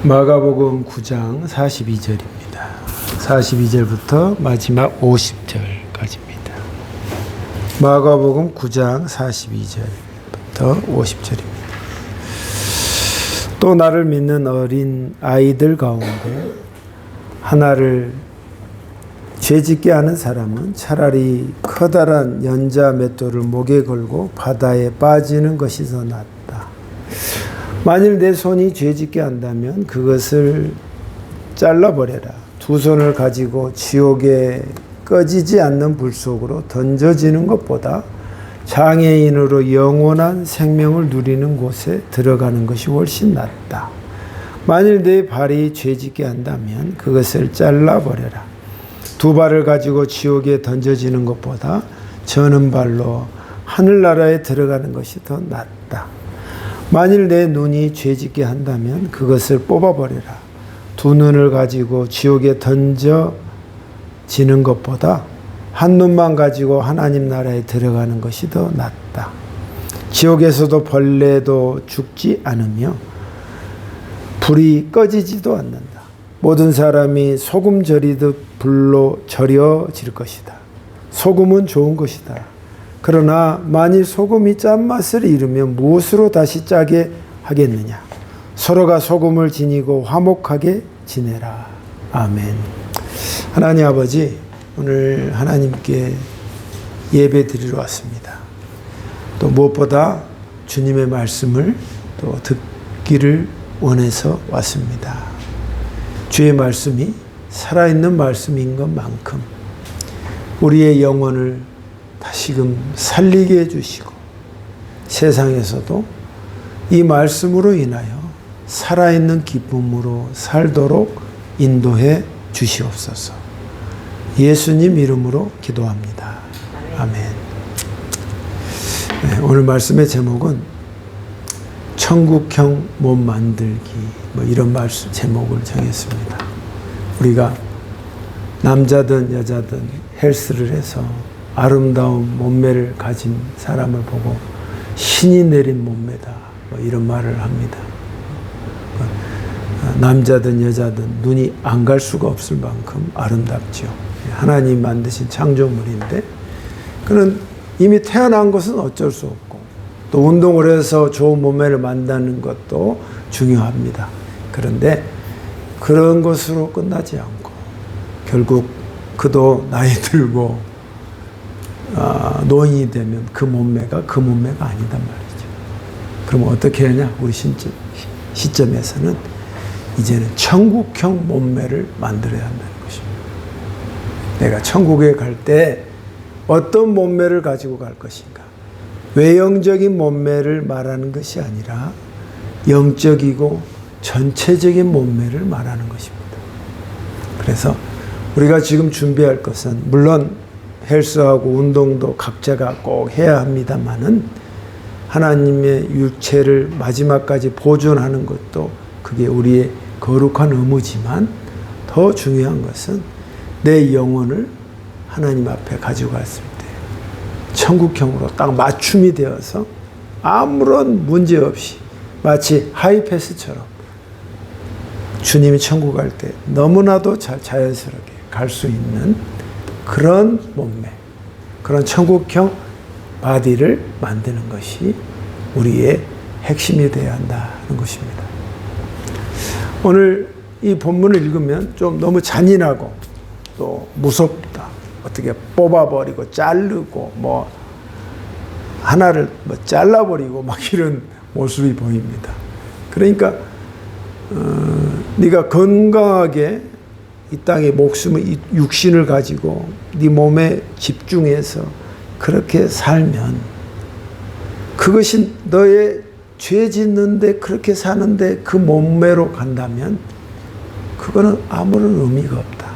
마가복음 9장 42절입니다. 42절부터 마지막 50절까지입니다. 마가복음 9장 42절부터 50절입니다. 또 나를 믿는 어린 아이들 가운데 하나를 죄짓게 하는 사람은 차라리 커다란 연자 맷돌을 목에 걸고 바다에 빠지는 것이 더 낫다. 만일 내 손이 죄짓게 한다면 그것을 잘라버려라. 두 손을 가지고 지옥에 꺼지지 않는 불 속으로 던져지는 것보다 장애인으로 영원한 생명을 누리는 곳에 들어가는 것이 훨씬 낫다. 만일 내 발이 죄짓게 한다면 그것을 잘라버려라. 두 발을 가지고 지옥에 던져지는 것보다 저는 발로 하늘나라에 들어가는 것이 더 낫다. 만일 내 눈이 죄짓게 한다면 그것을 뽑아버려라. 두 눈을 가지고 지옥에 던져지는 것보다 한 눈만 가지고 하나님 나라에 들어가는 것이 더 낫다. 지옥에서도 벌레도 죽지 않으며 불이 꺼지지도 않는다. 모든 사람이 소금 절이듯 불로 절여질 것이다. 소금은 좋은 것이다. 그러나 만일 소금이 짠맛을 잃으면 무엇으로 다시 짜게 하겠느냐. 서로가 소금을 지니고 화목하게 지내라. 아멘. 하나님 아버지, 오늘 하나님께 예배 드리러 왔습니다. 또 무엇보다 주님의 말씀을 또 듣기를 원해서 왔습니다. 주의 말씀이 살아있는 말씀인 것만큼 우리의 영혼을 다시금 살리게 해주시고 세상에서도 이 말씀으로 인하여 살아있는 기쁨으로 살도록 인도해 주시옵소서. 예수님 이름으로 기도합니다. 아멘. 네, 오늘 말씀의 제목은 천국형 몸 만들기, 이런 말씀 제목을 정했습니다. 우리가 남자든 여자든 헬스를 해서 아름다운 몸매를 가진 사람을 보고 신이 내린 몸매다, 이런 말을 합니다. 남자든 여자든 눈이 안 갈 수가 없을 만큼 아름답죠. 하나님 만드신 창조물인데 그는 이미 태어난 것은 어쩔 수 없고 또 운동을 해서 좋은 몸매를 만드는 것도 중요합니다. 그런데 그런 것으로 끝나지 않고 결국 그도 나이 들고 노인이 되면 그 몸매가 아니단 말이죠. 그럼 어떻게 하냐? 우리 시점에서는 이제는 천국형 몸매를 만들어야 한다는 것입니다. 내가 천국에 갈 때 어떤 몸매를 가지고 갈 것인가? 외형적인 몸매를 말하는 것이 아니라 영적이고 전체적인 몸매를 말하는 것입니다. 그래서 우리가 지금 준비할 것은 물론 헬스하고 운동도 각자가 꼭 해야 합니다만은 하나님의 육체를 마지막까지 보존하는 것도 그게 우리의 거룩한 의무지만 더 중요한 것은 내 영혼을 하나님 앞에 가지고 갔을 때 천국형으로 딱 맞춤이 되어서 아무런 문제 없이 마치 하이패스처럼 주님이 천국 갈 때 너무나도 자연스럽게 갈 수 있는 그런 몸매, 그런 천국형 바디를 만드는 것이 우리의 핵심이 되어야 한다는 것입니다. 오늘 이 본문을 읽으면 좀 너무 잔인하고 또 무섭다. 어떻게 뽑아버리고 자르고 하나를 잘라버리고 이런 모습이 보입니다. 그러니까 네가 건강하게 이 땅의 목숨을, 육신을 가지고 네 몸에 집중해서 그렇게 살면 그것이 너의 죄 짓는데 그렇게 사는데 그 몸매로 간다면 그거는 아무런 의미가 없다.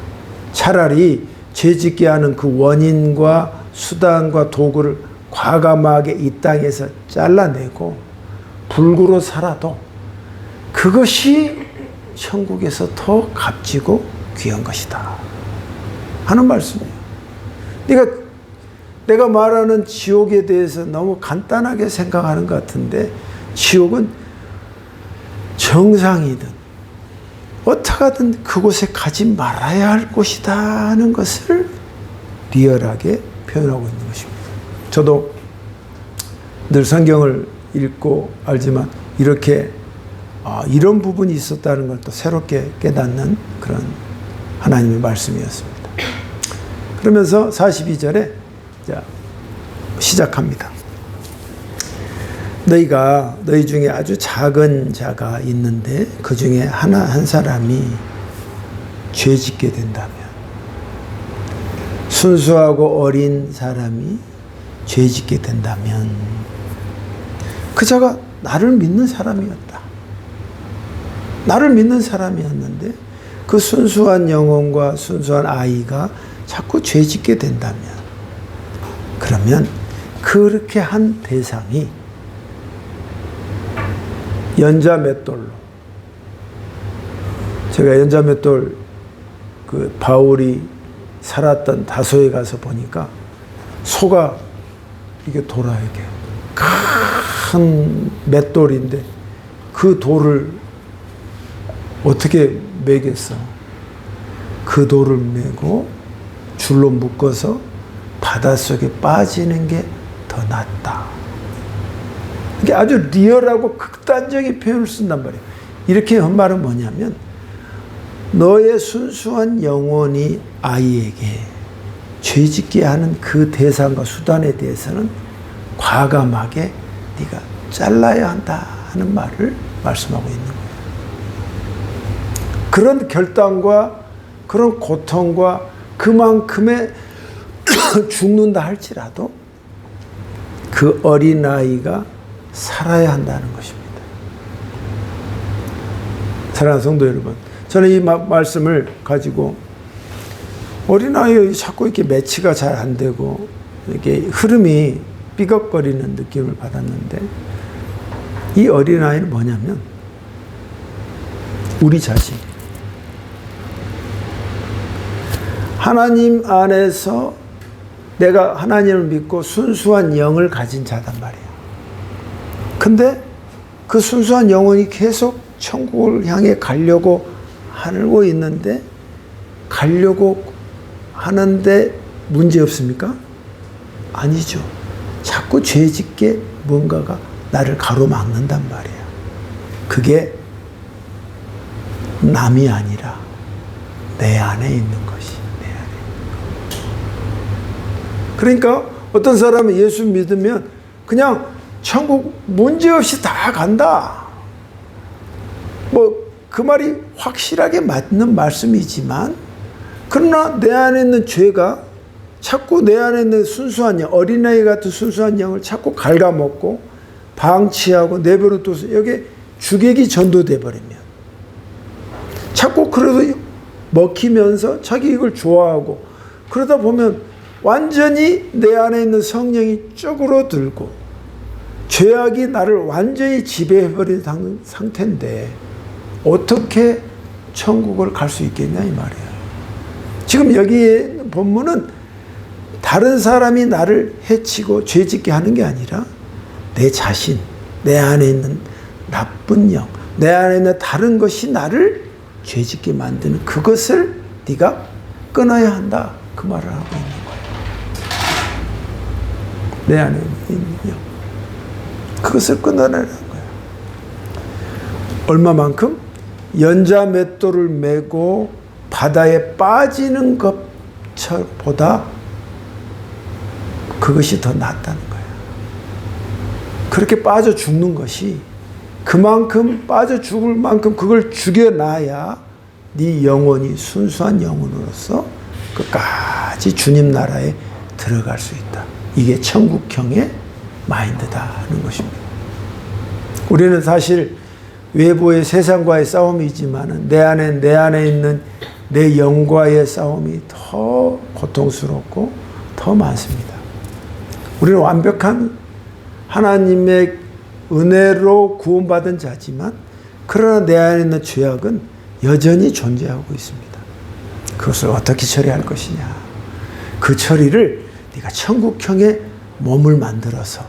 차라리 죄 짓게 하는 그 원인과 수단과 도구를 과감하게 이 땅에서 잘라내고 불구로 살아도 그것이 천국에서 더 값지고 귀한 것이다 하는 말씀이에요. 내가 말하는 지옥에 대해서 너무 간단하게 생각하는 것 같은데 지옥은 정상이든 어떻게든 그곳에 가지 말아야 할 곳이다는 것을 리얼하게 표현하고 있는 것입니다. 저도 늘 성경을 읽고 알지만 이렇게 이런 부분이 있었다는 걸 또 새롭게 깨닫는 그런 하나님의 말씀이었습니다. 그러면서 42절에 시작합니다. 너희 중에 아주 작은 자가 있는데 그 중에 한 사람이 죄 짓게 된다면, 순수하고 어린 사람이 죄 짓게 된다면 그 자가 나를 믿는 사람이었다. 나를 믿는 사람이었는데 그 순수한 영혼과 순수한 아이가 자꾸 죄 짓게 된다면, 그러면 그렇게 한 대상이 연자맷돌로, 제가 연자맷돌 그 바울이 살았던 다소에 가서 보니까 소가 이게 돌아요. 이게 큰 맷돌인데 그 돌을 어떻게 매겠어? 그 돌을 메고 줄로 묶어서 바닷속에 빠지는 게 더 낫다. 이게 아주 리얼하고 극단적인 표현을 쓴단 말이에요. 이렇게 한 말은 뭐냐면, 너의 순수한 영혼이 아이에게 죄짓게 하는 그 대상과 수단에 대해서는 과감하게 네가 잘라야 한다 하는 말을 말씀하고 있는 거예요. 그런 결단과 그런 고통과 그만큼의 죽는다 할지라도 그 어린아이가 살아야 한다는 것입니다. 사랑하는 성도 여러분, 저는 이 말씀을 가지고 어린아이가 자꾸 이렇게 매치가 잘 안 되고 이렇게 흐름이 삐걱거리는 느낌을 받았는데, 이 어린아이는 뭐냐면 우리 자신, 하나님 안에서 내가 하나님을 믿고 순수한 영을 가진 자단 말이에요. 근데 그 순수한 영혼이 계속 천국을 향해 가려고 하고 있는데, 가려고 하는데 문제 없습니까? 아니죠. 자꾸 죄짓게 뭔가가 나를 가로막는단 말이에요. 그게 남이 아니라 내 안에 있는 것이, 내 안에 있는 것. 그러니까 어떤 사람은 예수 믿으면 그냥 천국 문제없이 다 간다. 그 말이 확실하게 맞는 말씀이지만, 그러나 내 안에 있는 죄가 자꾸 내 안에 있는 순수한 영, 어린아이 같은 순수한 영을 자꾸 갉아먹고 방치하고 내버려 둬서 여기에 주객이 전도돼 버리면, 자꾸 그래도 먹히면서 자기 이걸 좋아하고 그러다 보면 완전히 내 안에 있는 성령이 쪼그러들고 죄악이 나를 완전히 지배해버린 상태인데 어떻게 천국을 갈 수 있겠냐 이 말이에요. 지금 여기에 본문은 다른 사람이 나를 해치고 죄짓게 하는 게 아니라 내 자신, 내 안에 있는 나쁜 영, 내 안에 있는 다른 것이 나를 죄짓게 만드는 그것을 네가 끊어야 한다, 그 말을 하고 있는 거예요. 내 안에 있는 영, 그것을 끊어내라는 거예요. 얼마만큼? 연자맷돌을 메고 바다에 빠지는 것보다 그것이 더 낫다는 거예요. 그렇게 빠져 죽는 것이, 그만큼 빠져 죽을 만큼 그걸 죽여놔야 네 영혼이 순수한 영혼으로서 끝까지 주님 나라에 들어갈 수 있다. 이게 천국형의 마인드다는 것입니다. 우리는 사실 외부의 세상과의 싸움이지만 내 안에 있는 내 영과의 싸움이 더 고통스럽고 더 많습니다. 우리는 완벽한 하나님의 은혜로 구원받은 자지만, 그러나 내 안에 있는 죄악은 여전히 존재하고 있습니다. 그것을 어떻게 처리할 것이냐? 그 처리를 네가 천국형의 몸을 만들어서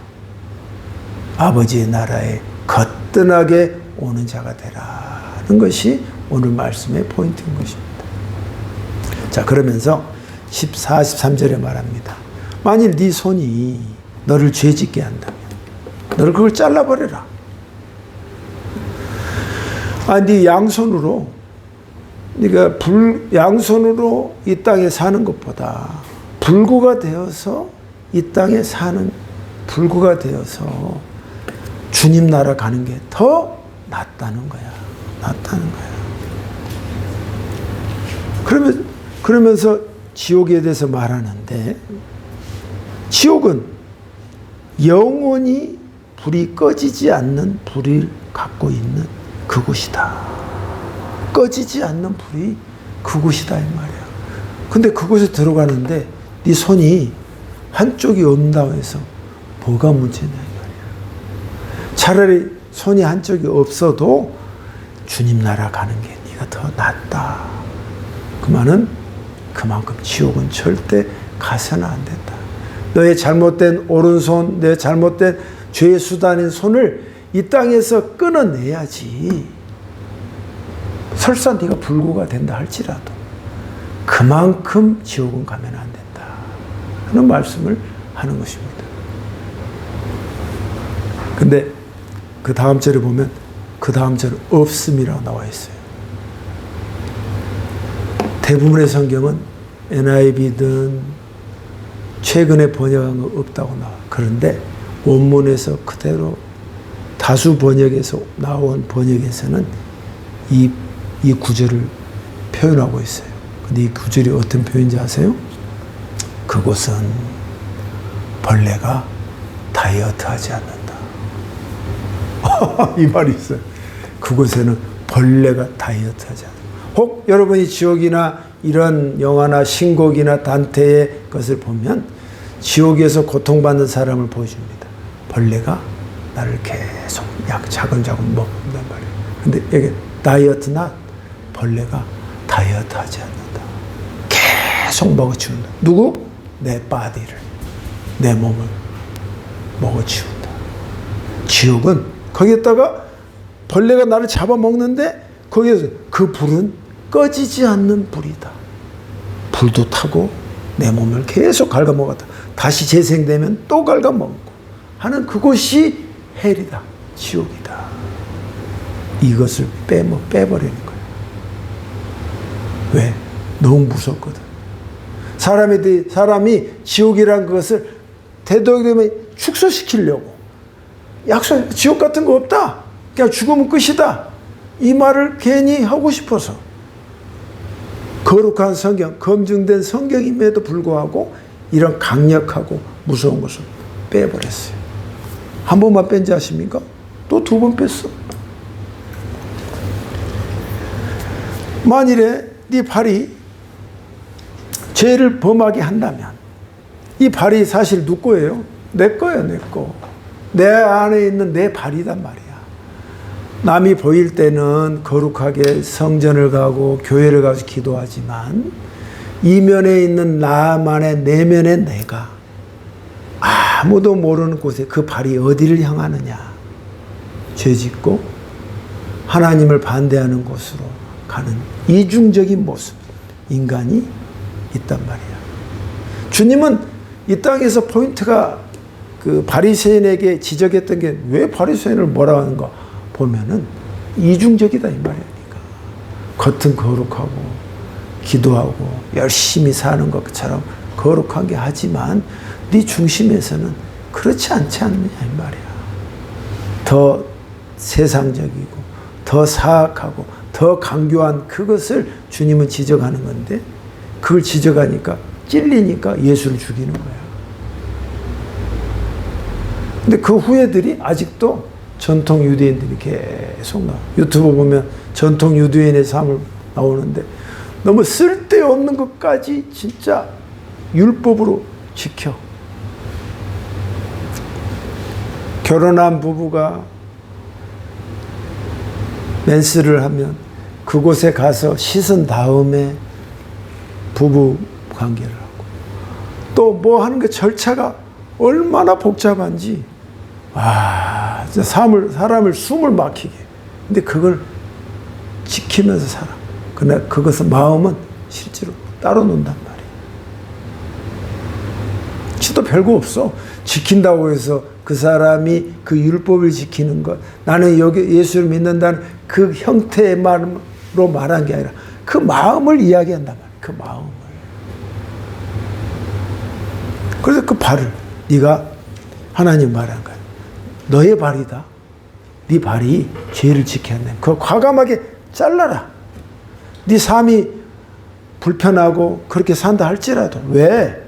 아버지의 나라에 거뜬하게 오는 자가 되라는 것이 오늘 말씀의 포인트인 것입니다. 자, 그러면서 14, 13절에 말합니다. 만일 네 손이 너를 죄짓게 한다면 너를 그걸 잘라버려라. 네 양손으로 네가 양손으로 이 땅에 사는 것보다 불구가 되어서 이 땅에 사는 불구가 되어서 주님 나라 가는 게 더 낫다는 거야. 낫다는 거야. 그러면서 지옥에 대해서 말하는데, 지옥은 영원히 불이 꺼지지 않는 불을 갖고 있는 그곳이다. 꺼지지 않는 불이 그곳이다 이 말이야. 근데 그곳에 들어가는데 네 손이 한쪽이 없다고 해서 뭐가 문제냐 이 말이야. 차라리 손이 한쪽이 없어도 주님 나라 가는 게 네가 더 낫다. 그 말은 그만큼 지옥은 절대 가서는 안 된다. 너의 잘못된 오른손, 내 잘못된 죄의 수단인 손을 이 땅에서 끊어내야지. 설사 네가 불구가 된다 할지라도 그만큼 지옥은 가면 안 된다 하는 말씀을 하는 것입니다. 근데 그 다음 절에 보면 그 다음 절은 없음이라고 나와 있어요. 대부분의 성경은 NIV든 최근에 번역한 거 없다고 나와. 그런데 원문에서 그대로 다수 번역에서 나온 번역에서는 이 구절을 표현하고 있어요. 근데 이 구절이 어떤 표현인지 아세요? 그곳은 벌레가 다이어트 하지 않는다. 이 말이 있어요. 그곳에는 벌레가 다이어트 하지 않는다. 혹 여러분이 지옥이나 이런 영화나 신곡이나 단테의 것을 보면 지옥에서 고통받는 사람을 보여줍니다. 벌레가 나를 계속 차근차근 먹는단 말이에요. 근데 여기 다이어트나 벌레가 다이어트 하지 않는다. 계속 먹어치운다. 누구? 내 바디를, 내 몸을 먹어치운다. 지옥은 거기에다가 벌레가 나를 잡아먹는데 거기에서 그 불은 꺼지지 않는 불이다. 불도 타고 내 몸을 계속 갉아먹었다. 다시 재생되면 또 갉아먹고 하는 그곳이 헬이다. 지옥이다. 이것을 빼버리는 거예요. 왜? 너무 무섭거든. 사람이 지옥이란 것을 되도록이면 축소시키려고 지옥 같은 거 없다. 그냥 죽으면 끝이다. 이 말을 괜히 하고 싶어서 거룩한 성경, 검증된 성경임에도 불구하고 이런 강력하고 무서운 것을 빼버렸어요. 한 번만 뺀지 아십니까? 또 두 번 뺐어. 만일에 네 발이 죄를 범하게 한다면 이 발이 사실 누구 거예요? 내 거예요, 내 거. 내 안에 있는 내 발이단 말이야. 남이 보일 때는 거룩하게 성전을 가고 교회를 가서 기도하지만 이면에 있는 나만의 내면의 내가 아무도 모르는 곳에 그 발이 어디를 향하느냐. 죄짓고 하나님을 반대하는 곳으로 가는 이중적인 모습, 인간이 있단 말이야. 주님은 이 땅에서 포인트가 그 바리새인에게 지적했던 게 왜 바리새인을 뭐라 하는가 보면은 이중적이다 이 말이니까. 겉은 거룩하고 기도하고 열심히 사는 것처럼 거룩하게 하지만 네 중심에서는 그렇지 않지 않느냐 이 말이야. 더 세상적이고 더 사악하고 더 강교한 그것을 주님은 지적하는 건데 그걸 지적하니까 찔리니까 예수를 죽이는 거야. 근데 그 후예들이 아직도 전통 유대인들이 계속 나와. 유튜브 보면 전통 유대인의 삶을 나오는데 너무 쓸데없는 것까지 진짜 율법으로 지켜. 결혼한 부부가 멘스를 하면 그곳에 가서 씻은 다음에 부부 관계를 하고 또 뭐 하는 게 절차가 얼마나 복잡한지 진짜 사람을 숨을 막히게. 근데 그걸 지키면서 살아. 그러나 그것은 마음은 실제로 따로 논단 말이에요. 지도 별거 없어. 지킨다고 해서 그 사람이 그 율법을 지키는 것, 나는 여기 예수를 믿는다는 그 형태의 말로 말한 게 아니라 그 마음을 이야기한단 말이에요. 그 마음을. 그래서 그 발을 네가 하나님 말한 거야. 너의 발이다. 네 발이 죄를 지켜야 돼. 그걸 과감하게 잘라라. 네 삶이 불편하고 그렇게 산다 할지라도. 왜?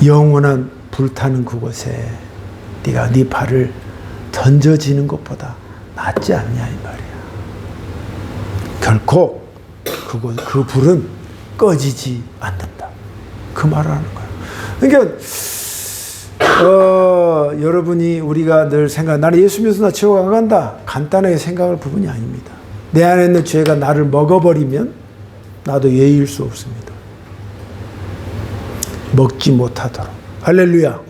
영원한 불타는 그곳에 네가 네 발을 던져지는 것보다 낫지 않냐 이 말이야. 결코 그 불은 꺼지지 않는다. 그 말을 하는 거야. 그러니까 여러분이 우리가 늘 나는 예수 믿어서 나 지옥 안 간다. 간단하게 생각할 부분이 아닙니다. 내 안에 있는 죄가 나를 먹어버리면 나도 예의일 수 없습니다. 먹지 못하도록. 할렐루야.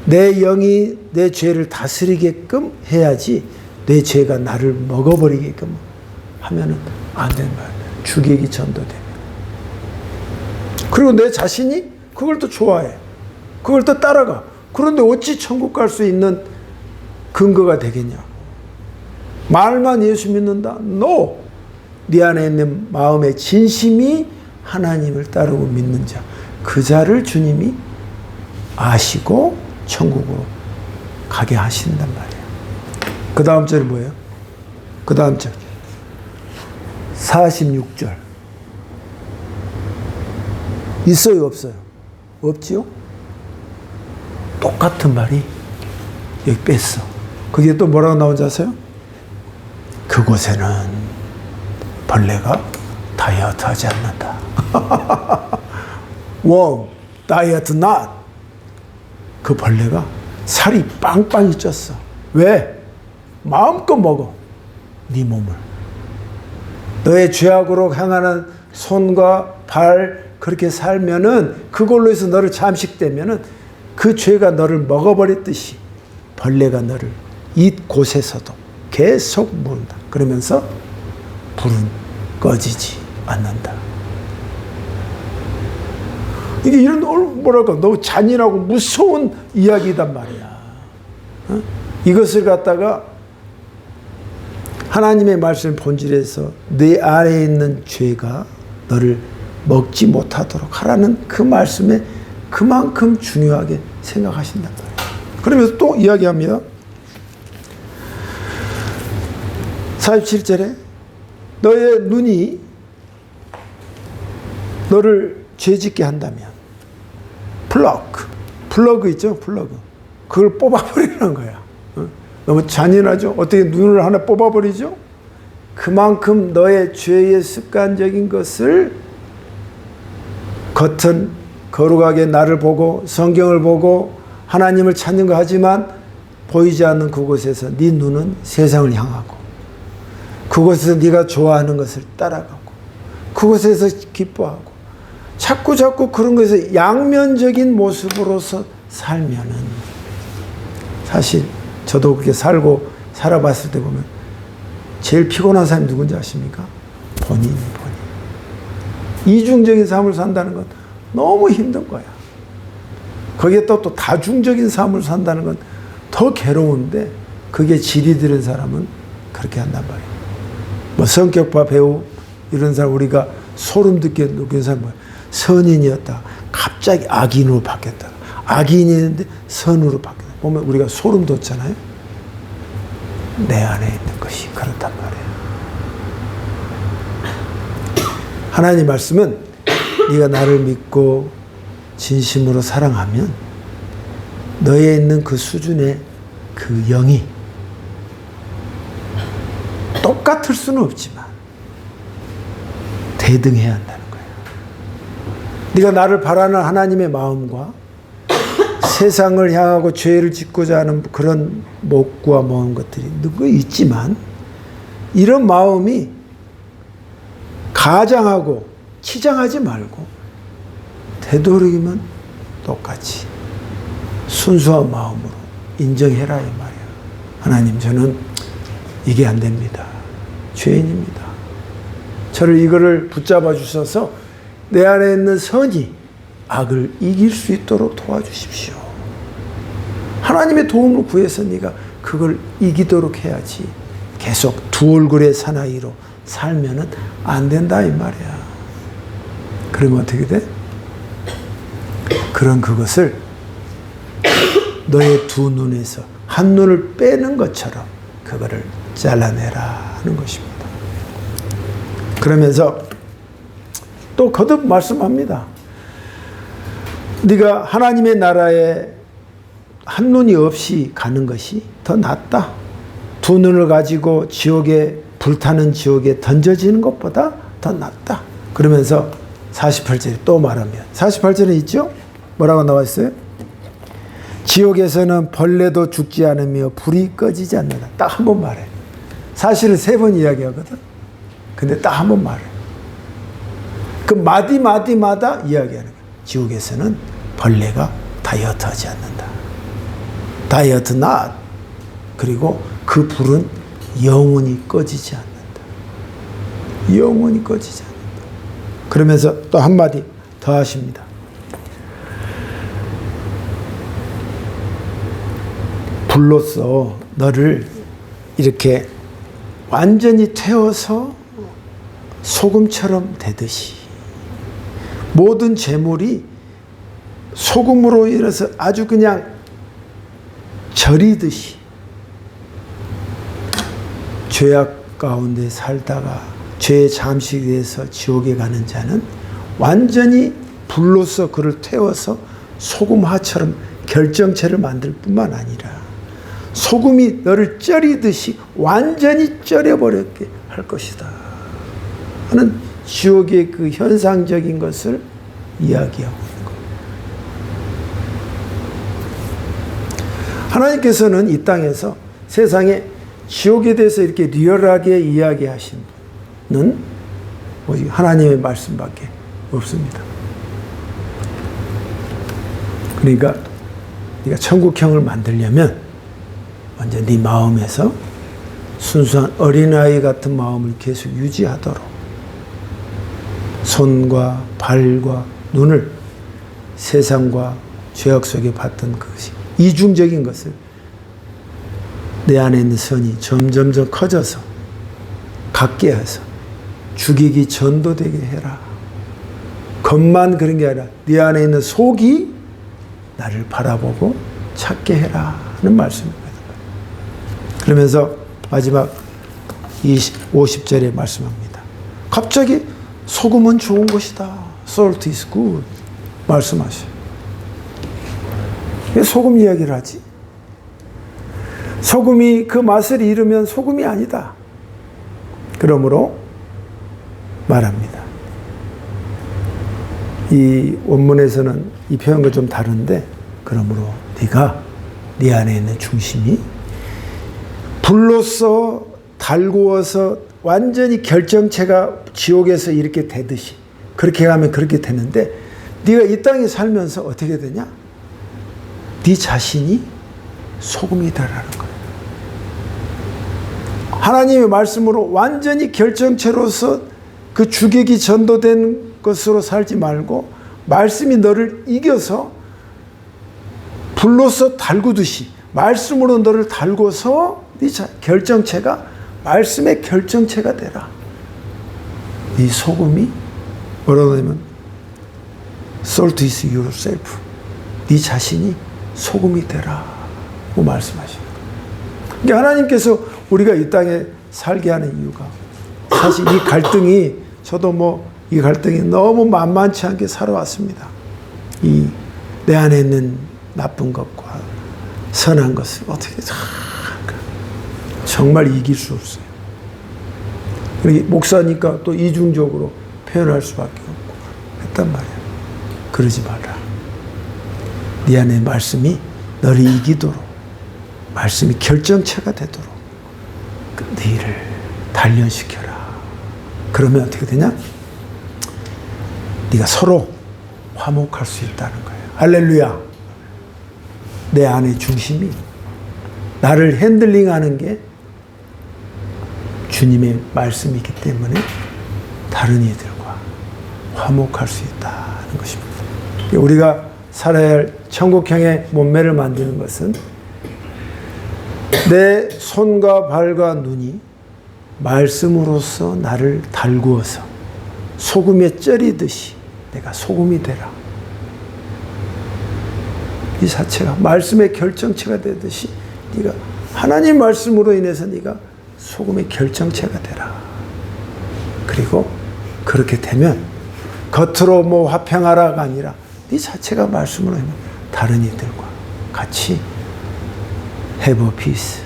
내 영이 내 죄를 다스리게끔 해야지 내 죄가 나를 먹어버리게끔 하면은 안 된다. 주객이 전도되면. 그리고 내 자신이 그걸 또 좋아해. 그걸 또 따라가. 그런데 어찌 천국 갈 수 있는 근거가 되겠냐. 말만 예수 믿는다? No. 네 안에 있는 마음의 진심이 하나님을 따르고 믿는 자. 그 자를 주님이 아시고 천국으로 가게 하신단 말이에요. 그 다음 절이 뭐예요? 그 다음 절 46절 있어요 없어요? 없지요? 똑같은 말이 여기 뺐어. 그게 또 뭐라고 나온지 아세요? 그곳에는 벌레가 다이어트 하지 않는다. Won't diet not. 그 벌레가 살이 빵빵히 쪘어. 왜? 마음껏 먹어. 네 몸을. 너의 죄악으로 향하는 손과 발 그렇게 살면은 그걸로 해서 너를 잠식되면은 그 죄가 너를 먹어버렸듯이 벌레가 너를 이곳에서도 계속 물은다. 그러면서 불은 꺼지지 않는다. 이게 이런 뭐랄까 너무 잔인하고 무서운 이야기단 말이야. 어? 이것을 갖다가 하나님의 말씀 본질에서 내 안에 있는 죄가 너를 먹지 못하도록 하라는 그 말씀에 그만큼 중요하게 생각하신단 말이에요. 그러면서 또 이야기합니다. 47절에 너의 눈이 너를 죄짓게 한다면 플러그 있죠? 플러그. 그걸 뽑아버리는 거야. 너무 잔인하죠? 어떻게 눈을 하나 뽑아버리죠? 그만큼 너의 죄의 습관적인 것을 겉은 거룩하게 나를 보고 성경을 보고 하나님을 찾는 거 하지만 보이지 않는 그곳에서 네 눈은 세상을 향하고 그곳에서 네가 좋아하는 것을 따라가고 그곳에서 기뻐하고 자꾸 그런 것에서 양면적인 모습으로서 살면은 사실 저도 그렇게 살아봤을 때 보면 제일 피곤한 사람이 누군지 아십니까? 본인. 이중적인 삶을 산다는 건 너무 힘든 거야. 거기에 또 다중적인 삶을 산다는 건 더 괴로운데 그게 질이 들은 사람은 그렇게 한단 말이에요. 뭐 성격파 배우 이런 사람 우리가 소름 돋게 느낀 사람 뭐예요? 선인이었다. 갑자기 악인으로 바뀌었다. 악인이었는데 선으로 바뀌었다. 보면 우리가 소름 돋잖아요. 내 안에 있는 것이 그렇단 말이에요. 하나님 말씀은 네가 나를 믿고 진심으로 사랑하면 너에 있는 그 수준의 그 영이 똑같을 수는 없지만 대등해야 한다는 거예요. 네가 나를 바라는 하나님의 마음과 세상을 향하고 죄를 짓고자 하는 그런 목구와 모은 것들이 있지만 이런 마음이 가장하고 치장하지 말고 되도록이면 똑같이 순수한 마음으로 인정해라 이 말이야. 하나님 저는 이게 안 됩니다. 죄인입니다. 저를 이거를 붙잡아 주셔서 내 안에 있는 선이 악을 이길 수 있도록 도와주십시오. 하나님의 도움을 구해서 네가 그걸 이기도록 해야지. 계속 두 얼굴의 사나이로 살면은 안 된다 이 말이야. 그러면 어떻게 돼? 그런 그것을 너의 두 눈에서 한 눈을 빼는 것처럼 그거를 잘라내라 하는 것입니다. 그러면서 또 거듭 말씀합니다. 네가 하나님의 나라에 한 눈이 없이 가는 것이 더 낫다. 두 눈을 가지고 지옥에, 불타는 지옥에 던져지는 것보다 더 낫다. 그러면서 48절에 또 말하면, 48절에 있죠? 뭐라고 나와 있어요? 지옥에서는 벌레도 죽지 않으며 불이 꺼지지 않는다. 딱 한 번 말해. 사실은 3번 이야기하거든. 근데 딱 한 번 말해. 그 마디마디마다 이야기하는 거야. 지옥에서는 벌레가 다이어트 하지 않는다. 다이어트 not. 그리고 그 불은 영원히 꺼지지 않는다. 영원히 꺼지지 않는다. 그러면서 또 한마디 더 하십니다. 불로써 너를 이렇게 완전히 태워서 소금처럼 되듯이 모든 재물이 소금으로 인해서 아주 그냥 절이듯이 죄악 가운데 살다가 죄의 잠식에서 지옥에 가는 자는 완전히 불로써 그를 태워서 소금화처럼 결정체를 만들 뿐만 아니라 소금이 너를 쪄리듯이 완전히 쪄려버렸게 할 것이다 하는 지옥의 그 현상적인 것을 이야기하고 있는 거예요. 하나님께서는 이 땅에서 세상에 지옥에 대해서 이렇게 리얼하게 이야기하신 분은 오직 하나님의 말씀밖에 없습니다. 그러니까 네가 천국형을 만들려면 먼저 네 마음에서 순수한 어린아이 같은 마음을 계속 유지하도록 손과 발과 눈을 세상과 죄악 속에 봤던 그것이 이중적인 것을 내 안에 있는 선이 점점점 커져서 갖게 해서 죽이기 전도되게 해라. 겉만 그런 게 아니라 네 안에 있는 속이 나를 바라보고 찾게 해라 하는 말씀입니다. 그러면서 마지막 50절에 말씀합니다. 갑자기 소금은 좋은 것이다. Salt is good. 말씀하셔요. 왜 소금 이야기를 하지? 소금이 그 맛을 잃으면 소금이 아니다. 그러므로 말합니다. 이 원문에서는 이 표현과 좀 다른데, 그러므로 네가 네 안에 있는 중심이 불로써 달구어서 완전히 결정체가 지옥에서 이렇게 되듯이 그렇게 가면 그렇게 되는데, 네가 이 땅에 살면서 어떻게 되냐? 네 자신이 소금이 되라는 거예요. 하나님의 말씀으로 완전히 결정체로서 그 주객이 전도된 것으로 살지 말고 말씀이 너를 이겨서 불로써 달구듯이 말씀으로 너를 달궈서 네 결정체가 말씀의 결정체가 되라. 네 소금이 뭐라고 하냐면 Salt is yourself. 네 자신이 소금이 되라고 말씀하시는 거예요. 그러니까 하나님께서 우리가 이 땅에 살게 하는 이유가 사실 이 갈등이, 저도 이 갈등이 너무 만만치 않게 살아왔습니다. 이 내 안에 있는 나쁜 것과 선한 것을 어떻게 정말 이길 수 없어요. 목사니까 또 이중적으로 표현할 수밖에 없고 했단 말이야. 그러지 마라. 네 안에 말씀이 너를 이기도록, 말씀이 결정체가 되도록 네 일을 단련시켜라. 그러면 어떻게 되냐? 네가 서로 화목할 수 있다는 거예요. 할렐루야. 내 안의 중심이 나를 핸들링하는 게 주님의 말씀이기 때문에 다른 이들과 화목할 수 있다는 것입니다. 우리가 살아야 할 천국형의 몸매를 만드는 것은 내 손과 발과 눈이 말씀으로서 나를 달구어서 소금에 쪄리듯이 내가 소금이 되라. 이 자체가 말씀의 결정체가 되듯이 네가 하나님 말씀으로 인해서 네가 소금의 결정체가 되라. 그리고 그렇게 되면 겉으로 뭐 화평하라가 아니라 네 자체가 말씀으로 하면 다른 이들과 같이 have a peace,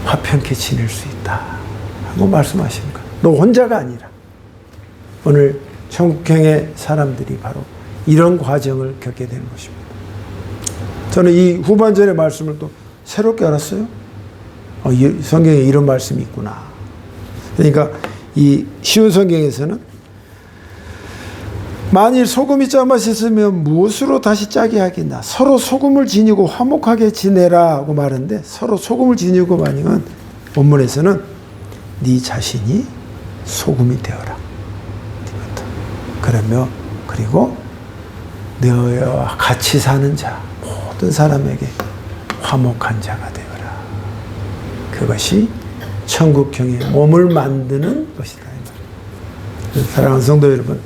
화평케 지낼 수 있다 하고 말씀하십니다. 너 혼자가 아니라 오늘 천국형의 사람들이 바로 이런 과정을 겪게 되는 것입니다. 저는 이 후반전의 말씀을 또 새롭게 알았어요. 이 성경에 이런 말씀이 있구나. 그러니까 이 쉬운 성경에서는 만일 소금이 짜맛있으면 무엇으로 다시 짜게 하겠나. 서로 소금을 지니고 화목하게 지내라고 말하는데 서로 소금을 지니고 만약은 본문에서는 네 자신이 소금이 되어라. 그러며 그리고 너와 같이 사는 자 모든 사람에게 화목한 자가 되어라. 그것이 천국형의 몸을 만드는 것이다. 사랑하는 성도 여러분,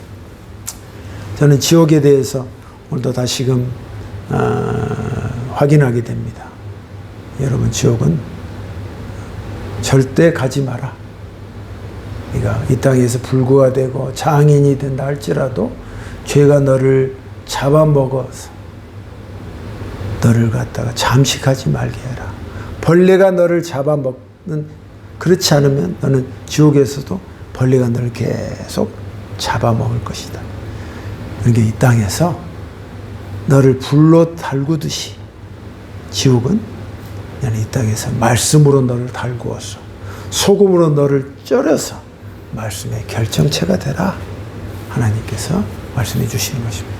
저는 지옥에 대해서 오늘도 다시금 확인하게 됩니다. 여러분, 지옥은 절대 가지 마라. 네가 이 땅에서 불구가 되고 장인이 된다 할지라도 죄가 너를 잡아먹어서 너를 갖다가 잠식하지 말게 해라. 벌레가 너를 잡아먹는, 그렇지 않으면 너는 지옥에서도 벌레가 너를 계속 잡아먹을 것이다. 그러니까 이 땅에서 너를 불로 달구듯이 지옥은 나는 이 땅에서 말씀으로 너를 달구어서 소금으로 너를 쪄려서 말씀의 결정체가 되라. 하나님께서 말씀해 주시는 것입니다.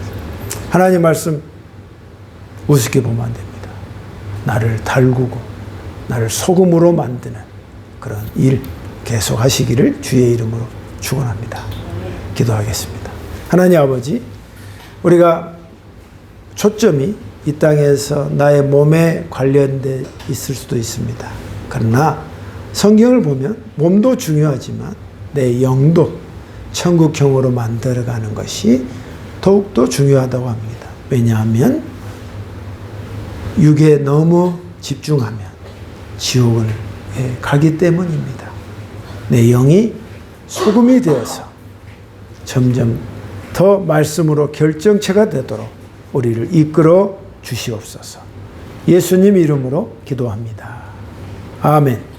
하나님 말씀 우습게 보면 안 됩니다. 나를 달구고 나를 소금으로 만드는 그런 일 계속 하시기를 주의 이름으로 축원합니다. 기도하겠습니다. 하나님 아버지, 우리가 초점이 이 땅에서 나의 몸에 관련돼 있을 수도 있습니다. 그러나 성경을 보면 몸도 중요하지만 내 영도 천국형으로 만들어가는 것이 더욱더 중요하다고 합니다. 왜냐하면 육에 너무 집중하면 지옥을 가기 때문입니다. 내 영이 소금이 되어서 점점 더 말씀으로 결정체가 되도록 우리를 이끌어 주시옵소서. 예수님 이름으로 기도합니다. 아멘.